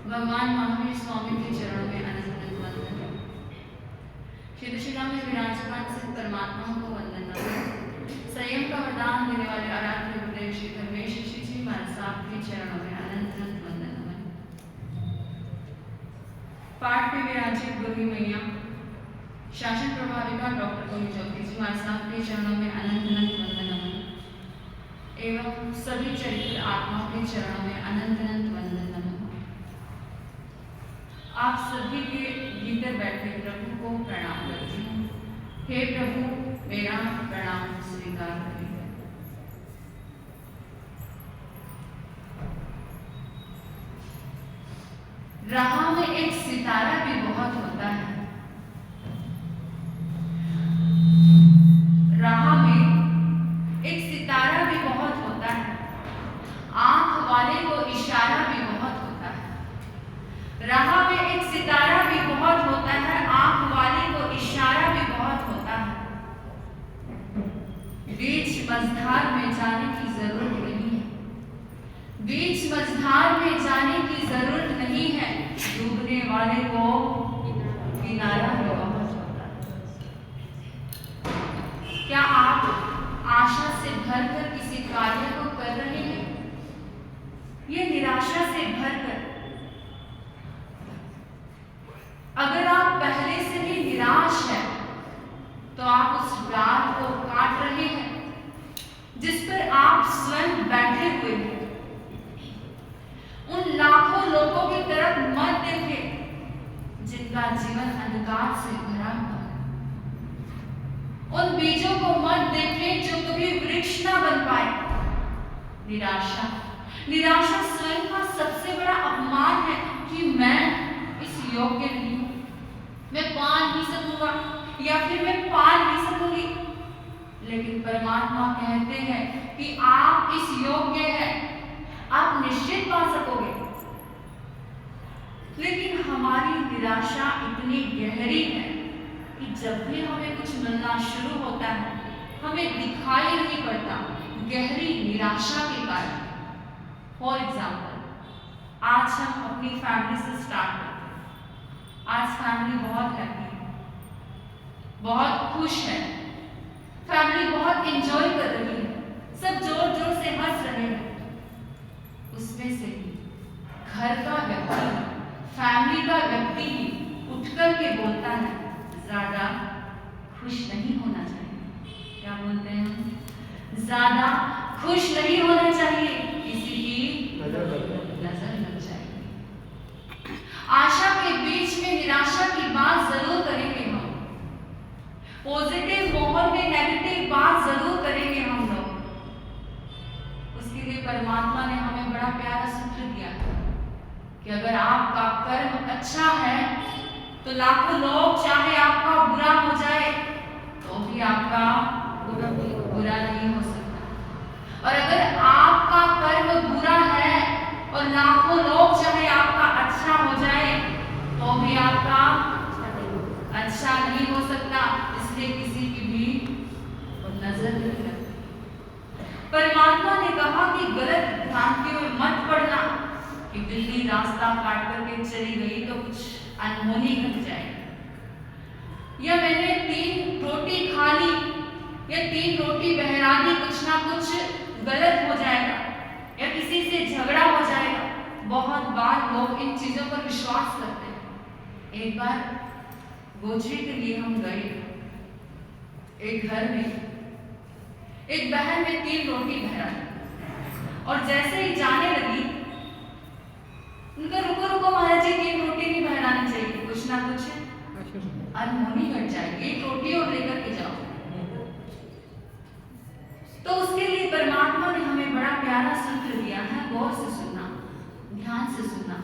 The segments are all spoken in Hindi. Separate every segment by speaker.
Speaker 1: भगवान महावीर स्वामी के चरणों में अनंत अनंत वंदन। श्री दशिका में विराजमान सिद्ध परमात्मा को वंदन नमन। संयम का वरदान देने वाले आराध्य गुरुदेव श्री धर्मेश ऋषि जी महाराज साहब के चरणों में अनंत अनंत वंदन नमन। पाठ पे विराजित गुरु मैया शासन प्रभाविका डॉक्टर गोविंद ज्योति जी महाराज साहब के चरणों में अनंत अनंत वंदन नमन एवं सभी चरित्र आत्माओं के चरणों में अनंत अनंत वंदन नमन। आप सभी के भीतर बैठे प्रभु को प्रणाम करती हूँ। हे प्रभु, मेरा प्रणाम स्वीकार करिए। राह में एक सितारा भी बहुत होता है। राह में एक सितारा भी बहुत होता है। आंख वाले को इशारा भी बहुत होता है। राह में एक सितारा भी बहुत होता है। आंख वाले को इशारा भी बहुत होता है। बीच मझधार में जाने की जरूरत नहीं है। बीच मझधार में जाने की जरूरत नहीं है। डूबने वाले को किनारा भी बहुत होता है। क्या आप आशा से भरकर किसी कार्य को कर रहे हैं या निराशा से भरकर? अगर आप पहले से ही निराश हैं तो आप उस डाल को काट रहे हैं जिस पर आप स्वयं बैठे हुए हैं। उन लाखों लोगों की तरफ मत देखें जिनका जीवन अंधकार से भरा हुआ है। उन बीजों को मत देखें जो कभी वृक्ष ना बन पाए। निराशा निराशा स्वयं का सबसे बड़ा अपमान है कि मैं इस योग्य नहीं हूं, मैं पा नहीं सकूंगा या फिर मैं पा नहीं सकूंगी। लेकिन परमात्मा कहते हैं कि आप इस योग्य हैं, आप निश्चित पा सकोगे। लेकिन हमारी निराशा इतनी गहरी है कि जब भी हमें कुछ मिलना शुरू होता है हमें दिखाई नहीं पड़ता, गहरी निराशा के कारण। फॉर एग्जाम्पल, आज हम अपनी फैमिली से स्टार्ट करते हैं। आज फैमिली बहुत हैप्पी है, बहुत खुश है, फैमिली बहुत एंजॉय कर रही है, सब जोर जोर से हंस रहे हैं। उसमें से घर का व्यक्ति, फैमिली का व्यक्ति ही उठकर के बोलता है ज्यादा खुश नहीं होना चाहिए। क्या बोलते हैं हम? ज्यादा खुश नहीं होना चाहिए, किसी की नजर लग जाएगी। आशा के बीच में निराशा की बात जरूर करेंगे हम। पॉजिटिव माहौल में नेगेटिव बात जरूर करेंगे हम लोग। उसके लिए परमात्मा ने हमें बड़ा प्यारा सूत्र दिया कि अगर आपका कर्म अच्छा है तो लाखों लोग चाहे आपका बुरा हो जाए तो भी आपका बुरा नहीं हो सकता। और अगर आपका कर्म बुरा है और लाखों लोग चाहे आपका अच्छा हो जाए तो भी आपका अच्छा नहीं हो सकता। इसलिए किसी की भी नजर नहीं लगती। परमात्मा ने कहा कि गलत भ्रांतियों में मत पड़ना कि बिल्ली रास्ता काट करके चली गई तो कुछ अनहोनी घट जाएगी, या मैंने 3 रोटी खा ली या 3 रोटी बहरा दी, कुछ ना कुछ गलत हो जाएगा या किसी से झगड़ा हो जाएगा। बहुत बार लोग इन चीजों पर विश्वास करते हैं। एक बार गोचरी के लिए हम गए। एक घर में एक बहन ने 3 रोटी बहरा दी और जैसे ही जाने लगी उनका रुको रुको महाराज जी, 3 रोटी नहीं बहरानी चाहिए, कुछ ना कुछ अनहोनी घट जाएगी, 1 रोटी और लेकर के जाओ। तो उसके लिए परमात्मा ने हमें बड़ा प्यारा सूत्र दिया है। गौर से सुनना, ध्यान से सुनना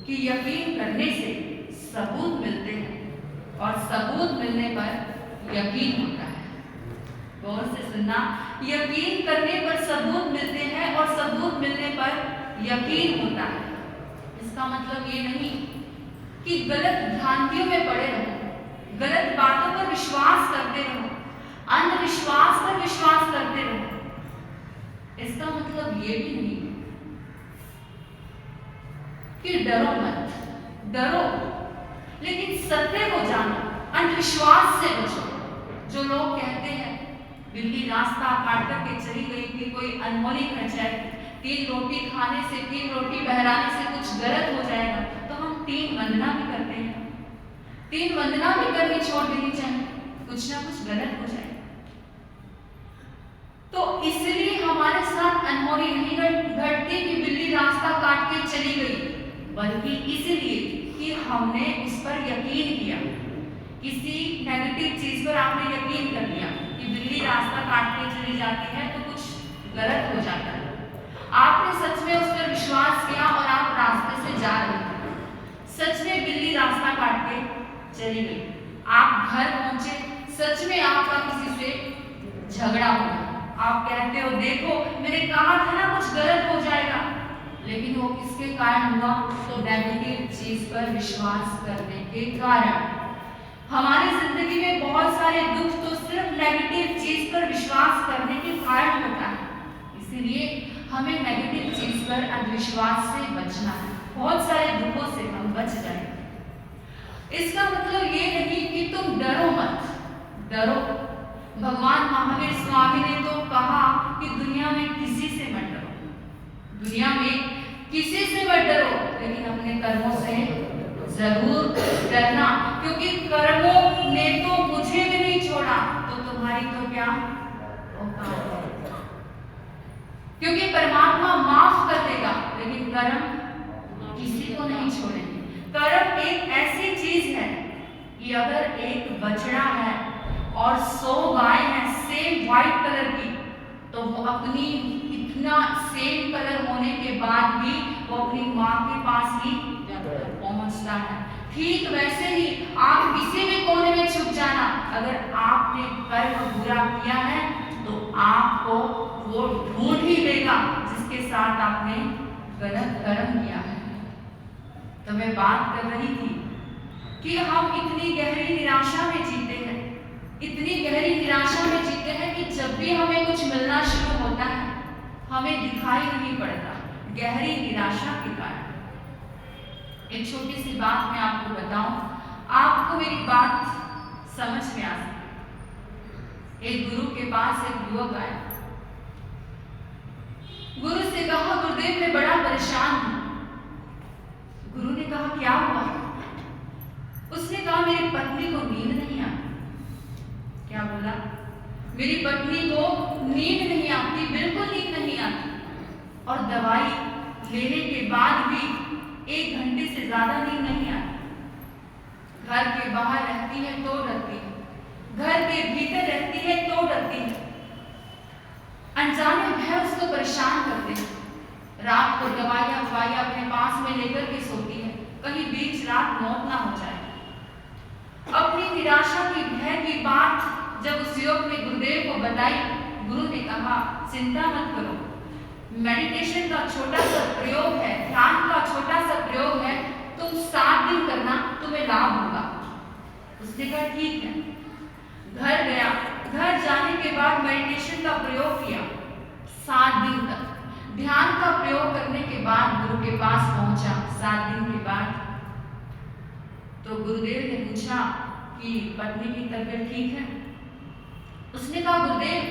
Speaker 1: कि यकीन करने से सबूत मिलते हैं और सबूत मिलने पर यकीन होता है। गौर से सुनना, यकीन करने पर सबूत मिलते हैं और सबूत मिलने पर यकीन होता है। इसका मतलब ये नहीं कि गलत भ्रांतियों में पड़े रहो, गलत बातों पर विश्वास करते रहो, अंधविश्वास पर विश्वास करते रहो। इसका मतलब ये भी नहीं कि कि डरो मत, डरो लेकिन सत्य को जानो, अंधविश्वास से बचो। जो लोग कहते हैं बिल्ली रास्ता काट करके चली गई कि कोई अनहोनी घट जाए, 3 रोटी खाने से, 3 रोटी बहराने से कुछ गलत हो जाएगा, तो हम 3 वंदना भी करते हैं, 3 वंदना भी करनी छोड़ देनी चाहिए, कुछ ना कुछ गलत हो जाए। तो इसलिए हमारे साथ अनहोनी नहीं घटती कि बिल्ली रास्ता काट के चली गई, बल्कि इसलिए कि हमने उस पर यकीन किया। किसी नेगेटिव चीज पर आपने यकीन कर लिया कि बिल्ली रास्ता काट के चली जाती है तो कुछ गलत हो जाता है। आपने सच में उस पर विश्वास किया और आप रास्ते से जा रहे थे, सच में बिल्ली रास्ता काट के चली गई, आप घर पहुंचे, सच में आपका किसी से झगड़ा हो गया, आप कहते हो देखो मैंने कहा था ना कुछ गलत हो जाएगा, लेकिन वो किसके कारण हुआ? तो नेगेटिव चीज पर विश्वास करने के कारण। हमारी जिंदगी में बहुत सारे दुख तो सिर्फ नेगेटिव चीज पर विश्वास करने के कारण होता है, इसीलिए हमें नेगेटिव चीज पर अंधविश्वास से बचना है, बहुत सारे दुखों से हम बच जाएंगे। इसका मतलब ये नहीं कि तुम डरो मत, डरो। भगवान महावीर स्वामी ने तो कहा कि दुनिया में किसी से मत डरो, दुनिया में किसी से मत डरो, लेकिन अपने कर्मों से जरूर डरना, क्योंकि कर्मों ने तो मुझे भी नहीं छोड़ा, तो तुम्हारी तो क्या औकात है। क्योंकि परमात्मा माफ कर देगा, लेकिन कर्म किसी को नहीं छोड़ेंगे। कर्म एक ऐसी चीज है कि अगर एक बछड़ा है और 100 गाय है सेम व्हाइट कलर की, तो वो अपनी इतना सेम कलर होने के बाद भी वो अपनी माँ के पास ही पहुंचता है। ठीक वैसे ही आप किसी भी कोने में छुप जाना, अगर आपने कर्म बुरा किया है तो आपको वो ढूंढ ही लेगा जिसके साथ आपने गलत कर्म किया है। तो मैं बात कर रही थी कि हम इतनी गहरी निराशा में जीते हैं, इतनी गहरी निराशा में जीते हैं कि जब भी हमें कुछ मिलना शुरू होता है हमें दिखाई नहीं पड़ता, गहरी निराशा के कारण। एक छोटी सी बात मैं आपको बताऊं, आपको मेरी बात समझ में आ सके। एक गुरु के पास एक युवक आया, गुरु से कहा गुरुदेव मैं बड़ा परेशान हूं। गुरु ने कहा क्या हुआ? उसने कहा मेरी पत्नी को नींद नहीं आती। क्या बोला? मेरी पत्नी को नींद नहीं आती, बिल्कुल नींद नहीं आती, और दवाई लेने के बाद भी 1 घंटे से ज्यादा नींद नहीं आती। घर के बाहर रहती है तो डरती है, घर के भीतर रहती है तो डरती है, अनजाने भय उसको परेशान करते हैं। रात को दवाइयां अपने पास में लेकर के सोती है, कहीं बीच रात मौत ना हो जाए। अपनी निराशा की भय की बात जब उस युवक ने गुरुदेव को बताई, गुरु ने कहा चिंता मत करो, मेडिटेशन का छोटा सा प्रयोग है, ध्यान का छोटा सा प्रयोग है, तुम 7 दिन करना, तुम्हें लाभ होगा। उसने कहा ठीक है। घर गया, घर जाने के बाद मेडिटेशन का प्रयोग किया, 7 दिन तक ध्यान का प्रयोग करने के बाद गुरु के पास पहुंचा। 7 दिन के बाद तो गुरुदेव ने पूछा कि पत्नी की तबीयत ठीक है? उसने कहा गुरुदेव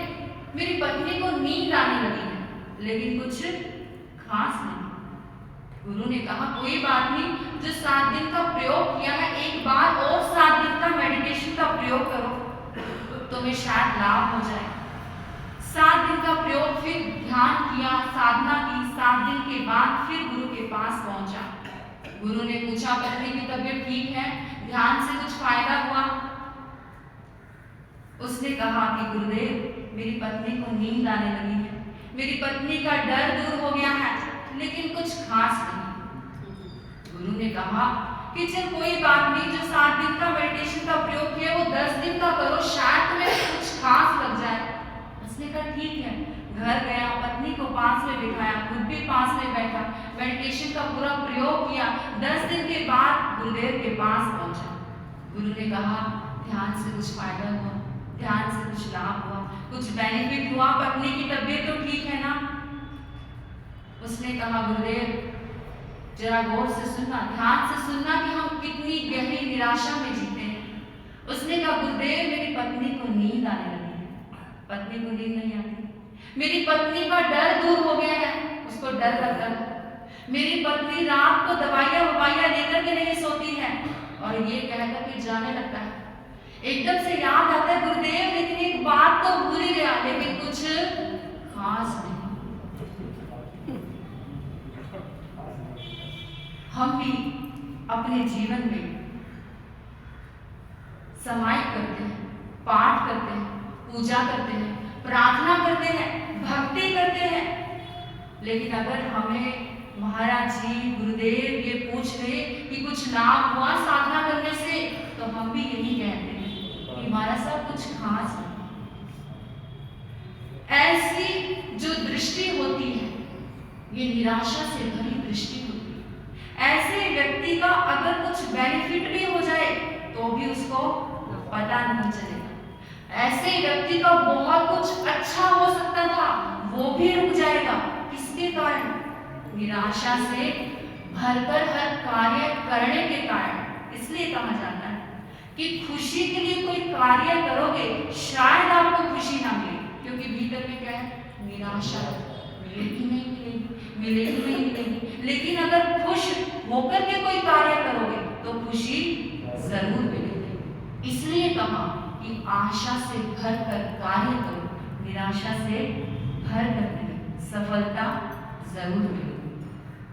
Speaker 1: मेरी पत्नी को नींद आने लगी है, लेकिन कुछ खास नहीं। गुरु ने कहा कोई बात नहीं, जो 7 दिन का प्रयोग किया है एक बार और 7 दिन का मेडिटेशन का प्रयोग करो, तुम्हें शायद लाभ हो जाए। 7 दिन का प्रयोग, फिर ध्यान किया, साधना की, 7 दिन के बाद फिर गुरु के पास पहुंचा। गुरु ने पूछा पत्नी की तबीयत ठीक है, ध्यान से कुछ फायदा हुआ? उसने कहा कि गुरुदेव मेरी पत्नी को नींद आने लगी है, मेरी पत्नी का डर दूर हो गया है, लेकिन कुछ खास नहीं। गुरु ने कहा कि चल कोई बात नहीं, जो 7 दिन का मेडिटेशन का प्रयोग किया वो 10 दिन का करो, शायद तुम्हें कुछ खास लग जाए। उसने कहा ठीक है। घर गया, पत्नी को पास में बिठाया, खुद भी पास में बैठा, मेडिटेशन का पूरा प्रयोग किया। 10 दिन के बाद गुरुदेव के पास पहुंचा। गुरु ने कहा ध्यान से कुछ फायदा हुआ, ध्यान से कुछ लाभ हुआ, कुछ बेनिफिट हुआ, पत्नी की तबीयत तो ठीक है ना? उसने कहा गुरुदेव जरा गौर से सुनना, ध्यान से सुनना कि हम कितनी गहरी निराशा में जीते हैं। उसने कहा, गुरुदेव मेरी पत्नी को नींद आने लगी है। पत्नी को नींद नहीं आती। मेरी पत्नी का डर दूर हो गया है, उसको डर लगता है। मेरी पत्नी रात को दवाइयां ववाइयां लेकर के नहीं सोती है, और ये कहकर के जाने लगता है। एकदम से याद आता है, गुरुदेव लेकिन एक बात तो भूल ही गया, लेकिन कुछ खास नहीं। हम भी अपने जीवन में समाई करते हैं, पाठ करते हैं, पूजा करते हैं, प्रार्थना करते हैं, भक्ति करते हैं, लेकिन अगर हमें महाराज जी गुरुदेव ये पूछ रहे कि कुछ लाभ हुआ साधना करने से, तो हम भी यही कहते हैं कि हमारा सब कुछ खास नहीं। ऐसी जो दृष्टि होती है, ये निराशा से भरी दृष्टि होती है। ऐसे व्यक्ति का अगर कुछ बेनिफिट भी हो जाए तो भी उसको पता नहीं चलेगा। ऐसे व्यक्ति का बहुत कुछ अच्छा हो सकता था, वो भी रुक जाएगा। किसके कारण? निराशा से भरकर हर कार्य करने के कारण। इसलिए कहा जाता है कि खुशी के लिए कोई कार्य करोगे, शायद आपको खुशी ना मिले, क्योंकि भीतर में क्या है? निराशा। मिलेगी नहीं मिलेगी, मिलेगी नहीं मिलेगी। लेकिन अगर खुश होकर के कोई कार्य करोगे तो खुशी जरूर मिलेगी। इसलिए कहा कि आशा से भर कर कार्य करो, निराशा से भर कर नहीं, सफलता जरूर मिलेगी।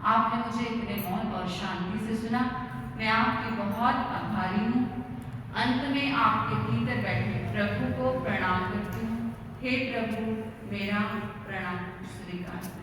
Speaker 1: आपने मुझे इतने मौन और शांति से सुना, मैं आपकी बहुत आभारी हूँ। अंत में आपके भीतर बैठे प्रभु को प्रणाम करती हूँ। हे प्रभु, मेरा प्रणाम स्वीकार।